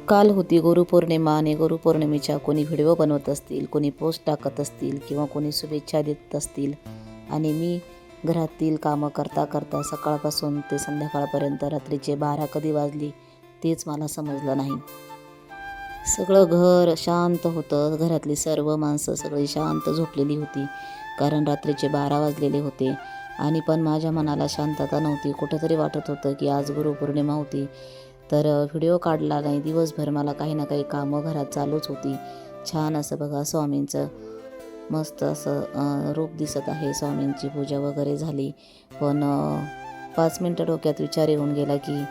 काल होती गुरुपौर्णिमा आणि गुरुपौर्णिमेच्या कोणी व्हिडिओ बनवत असतील, कोणी पोस्ट टाकत असतील किंवा कोणी शुभेच्छा देत असतील आणि मी घरातील कामं करता करता सकाळपासून ते संध्याकाळपर्यंत रात्रीचे 12 कधी वाजली तेच मला समजलं नाही. सगळं घर शांत होतं, घरातली सर्व माणसं सगळी शांत झोपलेली होती, कारण रात्रीचे 12 वाजलेले होते. आणि पण माझ्या मनाला शांतता नव्हती. कुठंतरी वाटत होतं की आज गुरुपौर्णिमा होती, तर व्हिडिओ काढला नाही. दिवसभर मला काही ना काही कामं घरात चालूच होती. छान असं बघा स्वामींचं मस्त असं रूप दिसत आहे. स्वामींची पूजा वगैरे झाली, पण 5 मिनटं डोक्यात विचार येऊन गेला की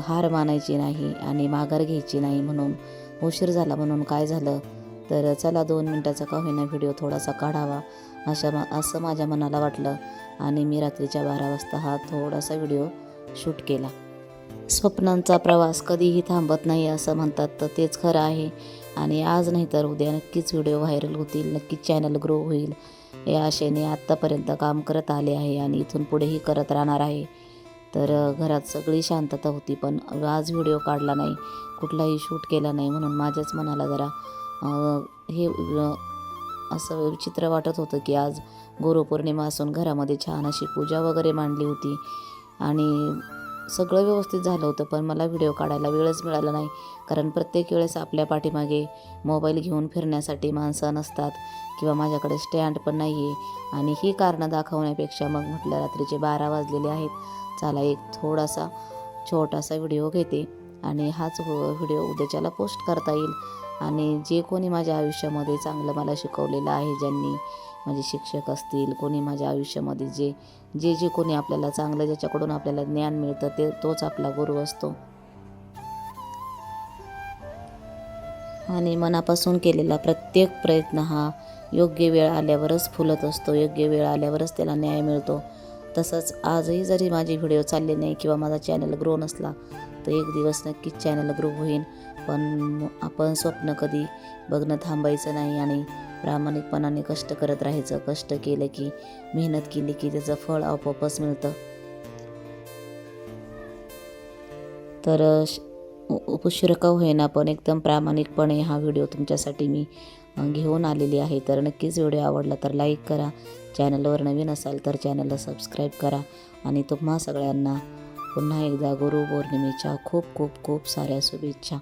हार मानायची नाही आणि माघार घ्यायची नाही. म्हणून उशीर झाला. म्हणून काय झालं तर चला 2 मिनटाचा का होईना व्हिडिओ थोडासा काढावा असं माझ्या मनाला वाटलं आणि मी रात्रीच्या 12 वाजता हा थोडासा व्हिडिओ शूट केला. स्वप्नांचा प्रवास कधीही थांबत नाही असं म्हणतात, तर तेच खरं आहे. आणि आज नाही तर उद्या नक्कीच व्हिडिओ व्हायरल होतील, नक्कीच चॅनल ग्रो होईल या आशेने आत्तापर्यंत काम करत आले आहे आणि इथून पुढेही करत राहणार आहे. तर घरात सगळी शांतता होती, पण आज व्हिडिओ काढला नाही, कुठलाही शूट केला नाही. म्हणून माझ्याच मनाला जरा हे असं विचित्र वाटत होतं की आज गुरुपौर्णिमा असून घरामध्ये छान अशी पूजा वगैरे मांडली होती आणि सगळं व्यवस्थित झालं होतं, पण मला व्हिडिओ काढायला वेळच मिळाला नाही. कारण प्रत्येक वेळेस आपल्या पाठीमागे मोबाईल घेऊन फिरण्यासाठी माणसं नसतात किंवा माझ्याकडे स्टँड पण नाही आहे. आणि ही कारणं दाखवण्यापेक्षा मग म्हटलं रात्रीचे 12 वाजलेले आहेत, चला एक थोडासा छोटासा व्हिडिओ घेते आणि हाच व्हिडिओ उद्याच्याला पोस्ट करता येईल. आणि जे कोणी माझ्या आयुष्यामध्ये चांगलं मला शिकवलेलं आहे, ज्यांनी माझे शिक्षक असतील, कोणी माझ्या आयुष्यामध्ये जे कोणी आपल्याला चांगलं, ज्याच्याकडून आपल्याला ज्ञान मिळतं तोच आपला गुरु असतो. आणि मनापासून केलेला प्रत्येक प्रयत्न हा योग्य वेळ आल्यावरच फुलत असतो, योग्य वेळ आल्यावरच त्याला न्याय मिळतो. तसंच आजही जरी माझे व्हिडिओ चालले नाही किंवा माझा चॅनल ग्रो नसला, तर एक दिवस नक्कीच चॅनल ग्रो होईल. पण आपण स्वप्न कधी बघणं थांबायचं नाही आणि प्रामाणिकपणाने कष्ट करत राहायचं. कष्ट केलं की, मेहनत केली की त्याचं फळ आपोआपच मिळतं. तर उशिरा का होईना पण एकदम प्रामाणिकपणे हा व्हिडिओ तुमच्यासाठी मी घेऊन आलेली आहे. तर नक्कीच व्हिडिओ आवडला तर लाईक करा, चॅनलवर नवीन असाल तर चॅनलला सबस्क्राईब करा. आणि तुम्हा सगळ्यांना पुन्हा एकदा गुरुपौर्णिमेच्या खूप खूप खूप साऱ्या शुभेच्छा.